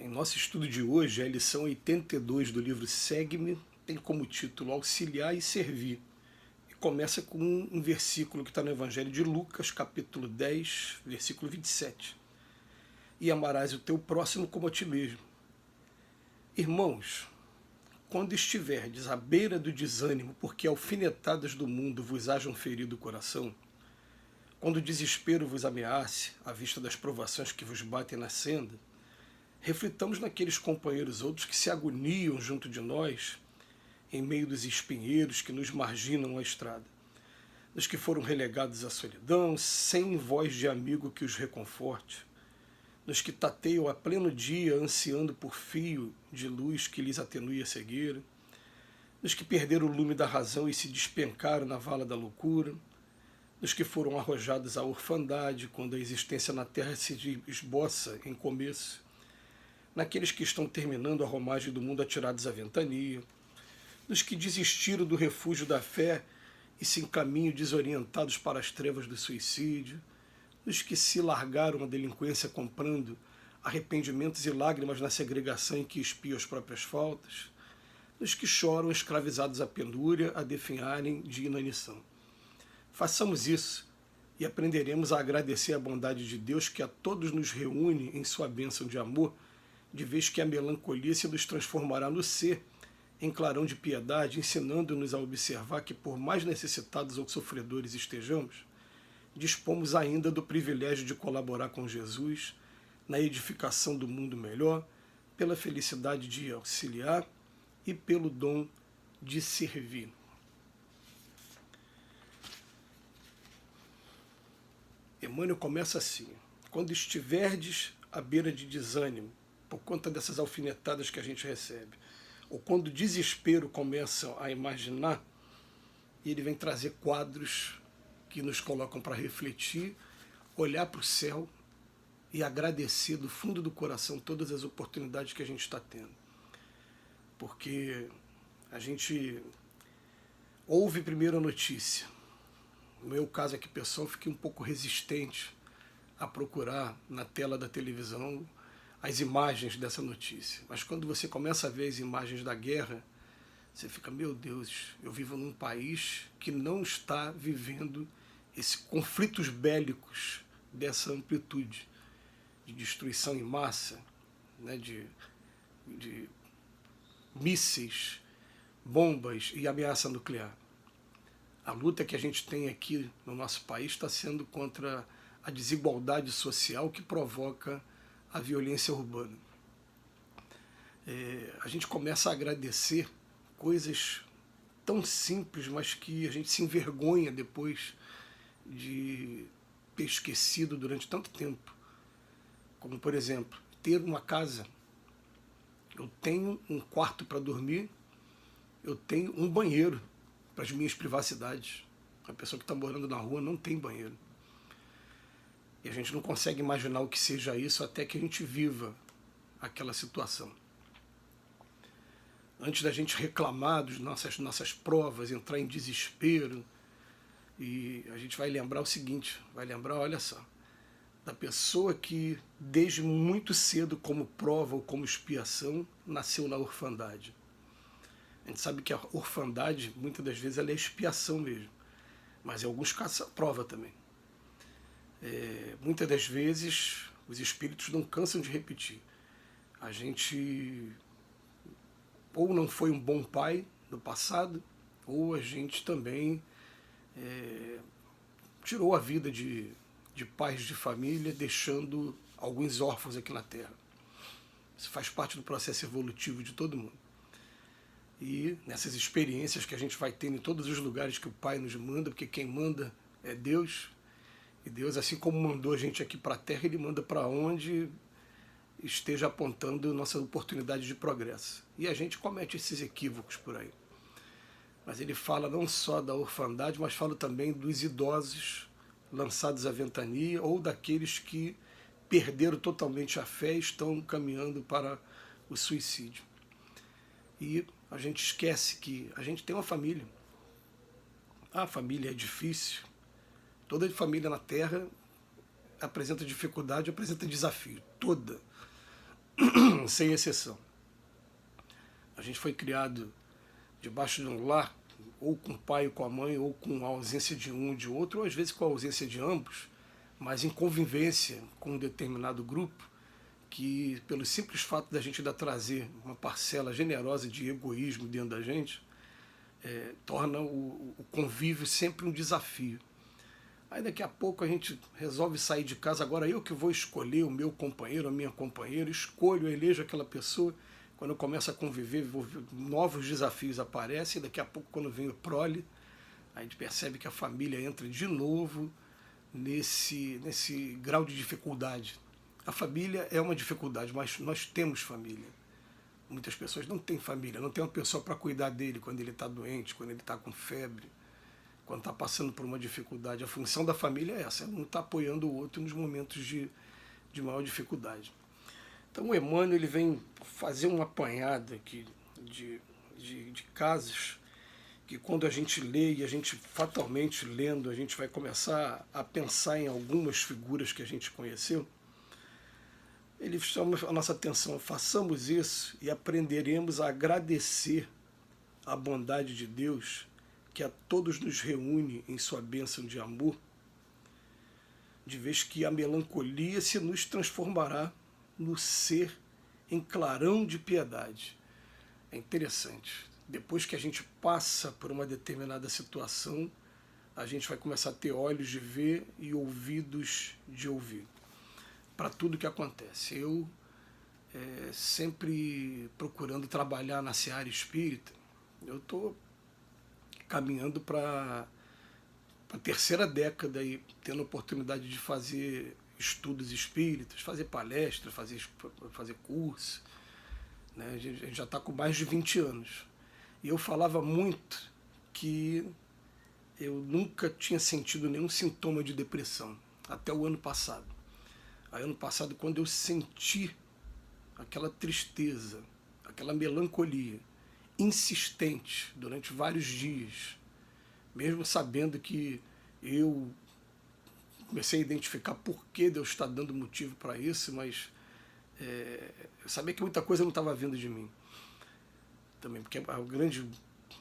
Nosso estudo de hoje é a lição 82 do livro Segue-me, tem como título Auxiliar e Servir. E começa com um versículo que está no Evangelho de Lucas, capítulo 10, versículo 27. E amarás o teu próximo como a ti mesmo. Irmãos, quando estiverdes à beira do desânimo, porque alfinetadas do mundo vos hajam ferido o coração, quando o desespero vos ameace, à vista das provações que vos batem na senda, reflitamos naqueles companheiros outros que se agoniam junto de nós, em meio dos espinheiros que nos marginam a estrada, dos que foram relegados à solidão, sem voz de amigo que os reconforte, dos que tateiam a pleno dia ansiando por fio de luz que lhes atenue a cegueira, dos que perderam o lume da razão e se despencaram na vala da loucura, dos que foram arrojados à orfandade quando a existência na terra se esboça em começo, naqueles que estão terminando a romagem do mundo atirados à ventania, dos que desistiram do refúgio da fé e se encaminham desorientados para as trevas do suicídio, dos que se largaram à delinquência comprando arrependimentos e lágrimas na segregação em que espiam as próprias faltas, dos que choram escravizados à pendúria a definharem de inanição. Façamos isso e aprenderemos a agradecer a bondade de Deus que a todos nos reúne em sua bênção de amor, de vez que a melancolia se nos transformará no ser, em clarão de piedade, ensinando-nos a observar que, por mais necessitados ou sofredores estejamos, dispomos ainda do privilégio de colaborar com Jesus na edificação do mundo melhor, pela felicidade de auxiliar e pelo dom de servir. Emmanuel começa assim: quando estiverdes à beira de desânimo, por conta dessas alfinetadas que a gente recebe, ou quando o desespero começa a imaginar, ele vem trazer quadros que nos colocam para refletir, olhar para o céu e agradecer do fundo do coração todas as oportunidades que a gente está tendo. Porque a gente ouve primeiro a notícia. No meu caso aqui, pessoal, fiquei um pouco resistente a procurar na tela da televisão as imagens dessa notícia. Mas quando você começa a ver as imagens da guerra, você fica, meu Deus, eu vivo num país que não está vivendo esses conflitos bélicos dessa amplitude, de destruição em massa, né, de mísseis, bombas e ameaça nuclear. A luta que a gente tem aqui no nosso país está sendo contra a desigualdade social que provoca a violência urbana. A gente começa a agradecer coisas tão simples, mas que a gente se envergonha depois de ter esquecido durante tanto tempo. Como, por exemplo, ter uma casa. Eu tenho um quarto para dormir, eu tenho um banheiro para as minhas privacidades. A pessoa que está morando na rua não tem banheiro. E a gente não consegue imaginar o que seja isso até que a gente viva aquela situação. Antes da gente reclamar das nossas provas, entrar em desespero, e a gente vai lembrar o seguinte, vai lembrar, olha só, da pessoa que desde muito cedo como prova ou como expiação nasceu na orfandade. A gente sabe que a orfandade, muitas das vezes, ela é expiação mesmo, mas em alguns casos é prova também. Muitas das vezes os espíritos não cansam de repetir. A gente ou não foi um bom pai no passado, ou a gente também tirou a vida de pais de família, deixando alguns órfãos aqui na Terra. Isso faz parte do processo evolutivo de todo mundo. E nessas experiências que a gente vai tendo em todos os lugares que o Pai nos manda, porque quem manda é Deus, e Deus, assim como mandou a gente aqui para a Terra, Ele manda para onde esteja apontando nossa oportunidade de progresso. E a gente comete esses equívocos por aí. Mas Ele fala não só da orfandade, mas fala também dos idosos lançados à ventania ou daqueles que perderam totalmente a fé e estão caminhando para o suicídio. E a gente esquece que a gente tem uma família. A família é difícil. Toda família na Terra apresenta dificuldade, apresenta desafio. Toda. sem exceção. A gente foi criado debaixo de um lar, ou com o pai ou com a mãe, ou com a ausência de um ou de outro, ou às vezes com a ausência de ambos, mas em convivência com um determinado grupo, que pelo simples fato da gente ainda trazer uma parcela generosa de egoísmo dentro da gente, torna o convívio sempre um desafio. Aí daqui a pouco a gente resolve sair de casa, agora eu que vou escolher o meu companheiro, a minha companheira, escolho, elejo aquela pessoa. Quando eu começo a conviver, novos desafios aparecem, e daqui a pouco, quando vem o prole, a gente percebe que a família entra de novo nesse grau de dificuldade. A família é uma dificuldade, mas nós temos família. Muitas pessoas não têm família, não tem uma pessoa para cuidar dele quando ele está doente, quando ele está com febre, quando está passando por uma dificuldade. A função da família é essa, é um estar apoiando o outro nos momentos de maior dificuldade. Então o Emmanuel ele vem fazer uma apanhada aqui de casos que quando a gente lê e a gente fatalmente lendo, a gente vai começar a pensar em algumas figuras que a gente conheceu. Ele chama a nossa atenção, façamos isso e aprenderemos a agradecer a bondade de Deus que a todos nos reúne em sua bênção de amor, de vez que a melancolia se nos transformará no ser em clarão de piedade. É interessante. Depois que a gente passa por uma determinada situação, a gente vai começar a ter olhos de ver e ouvidos de ouvir para tudo que acontece. Eu sempre procurando trabalhar na seara espírita, eu estou caminhando para a terceira década e tendo a oportunidade de fazer estudos espíritas, fazer palestras, fazer curso. Né? A gente já está com mais de 20 anos. E eu falava muito que eu nunca tinha sentido nenhum sintoma de depressão, até o ano passado. Aí, ano passado, quando eu senti aquela tristeza, aquela melancolia insistente durante vários dias, mesmo sabendo que eu comecei a identificar por que Deus está dando motivo para isso, mas eu sabia que muita coisa não estava vindo de mim. Também, porque a grande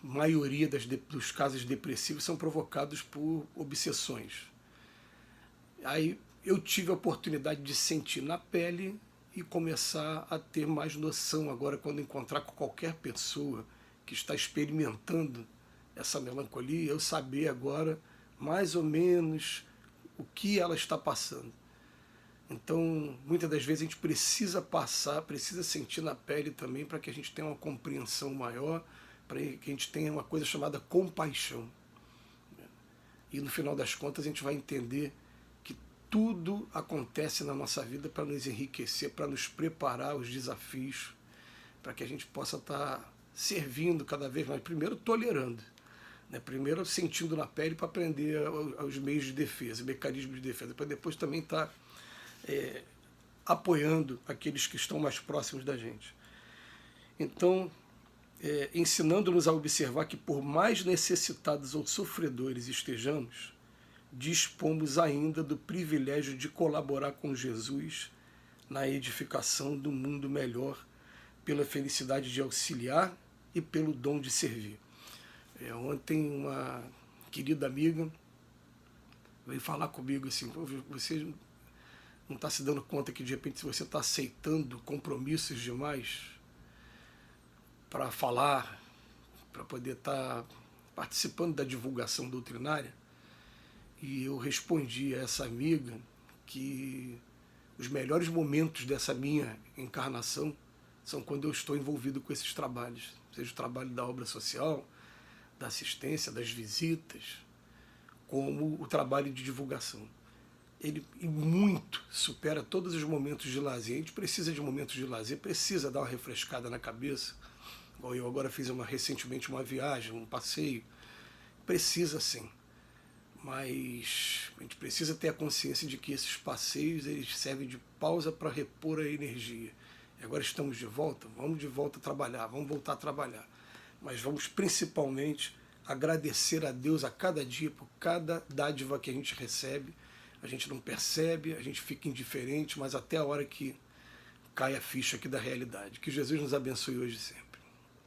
maioria dos casos depressivos são provocados por obsessões. Aí eu tive a oportunidade de sentir na pele e começar a ter mais noção agora quando encontrar com qualquer pessoa que está experimentando essa melancolia, eu saber agora mais ou menos o que ela está passando. Então, muitas das vezes a gente precisa passar, precisa sentir na pele também para que a gente tenha uma compreensão maior, para que a gente tenha uma coisa chamada compaixão. E no final das contas a gente vai entender que tudo acontece na nossa vida para nos enriquecer, para nos preparar aos desafios, para que a gente possa estar servindo cada vez mais, primeiro tolerando, né? Primeiro sentindo na pele para aprender os meios de defesa, mecanismos de defesa, para depois também estar apoiando aqueles que estão mais próximos da gente. Então, ensinando-nos a observar que por mais necessitados ou sofredores estejamos, dispomos ainda do privilégio de colaborar com Jesus na edificação do mundo melhor, pela felicidade de auxiliar e pelo dom de servir. Ontem uma querida amiga veio falar comigo assim, você não está se dando conta que de repente você está aceitando compromissos demais para falar, para poder estar participando da divulgação doutrinária? E eu respondi a essa amiga que os melhores momentos dessa minha encarnação são quando eu estou envolvido com esses trabalhos, seja o trabalho da obra social, da assistência, das visitas, como o trabalho de divulgação. Ele muito supera todos os momentos de lazer. A gente precisa de momentos de lazer, precisa dar uma refrescada na cabeça. Eu agora fiz recentemente uma viagem, um passeio. Precisa sim. Mas a gente precisa ter a consciência de que esses passeios eles servem de pausa para repor a energia. E agora estamos de volta, vamos de volta a trabalhar, vamos voltar a trabalhar. Mas vamos principalmente agradecer a Deus a cada dia por cada dádiva que a gente recebe. A gente não percebe, a gente fica indiferente, mas até a hora que cai a ficha aqui da realidade. Que Jesus nos abençoe hoje sempre.